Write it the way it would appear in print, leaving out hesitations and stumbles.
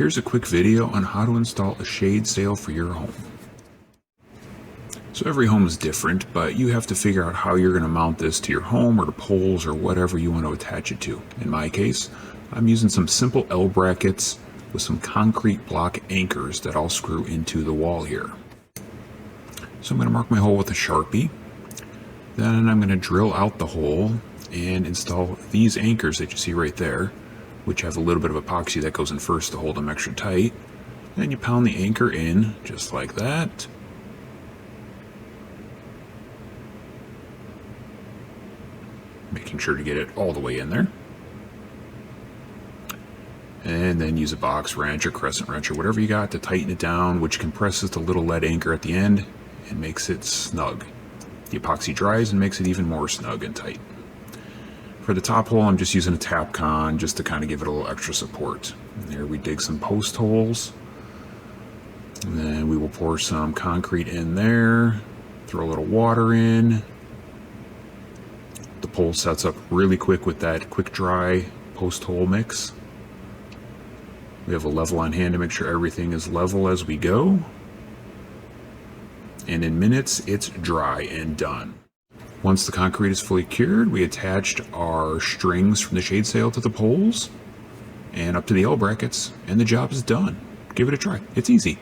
Here's a quick video on how to install a shade sail for your home. So every home is different, but you have to figure out how you're going to mount this to your home or to poles or whatever you want to attach it to. In my case, I'm using some simple L brackets with some concrete block anchors that I'll screw into the wall here. So I'm going to mark my hole with a Sharpie. Then I'm going to drill out the hole and install these anchors that you see right there, which have a little bit of epoxy that goes in first to hold them extra tight. Then you pound the anchor in just like that. Making sure to get it all the way in there. And then use a box wrench or crescent wrench or whatever you got to tighten it down, which compresses the little lead anchor at the end and makes it snug. The epoxy dries and makes it even more snug and tight. For the top hole, I'm just using a Tapcon just to kind of give it a little extra support. And there we dig some post holes. And then we will pour some concrete in there, throw a little water in. The pole sets up really quick with that quick dry post hole mix. We have a level on hand to make sure everything is level as we go. And in minutes, it's dry and done. Once the concrete is fully cured, we attached our strings from the shade sail to the poles and up to the L brackets, and the job is done. Give it a try. It's easy.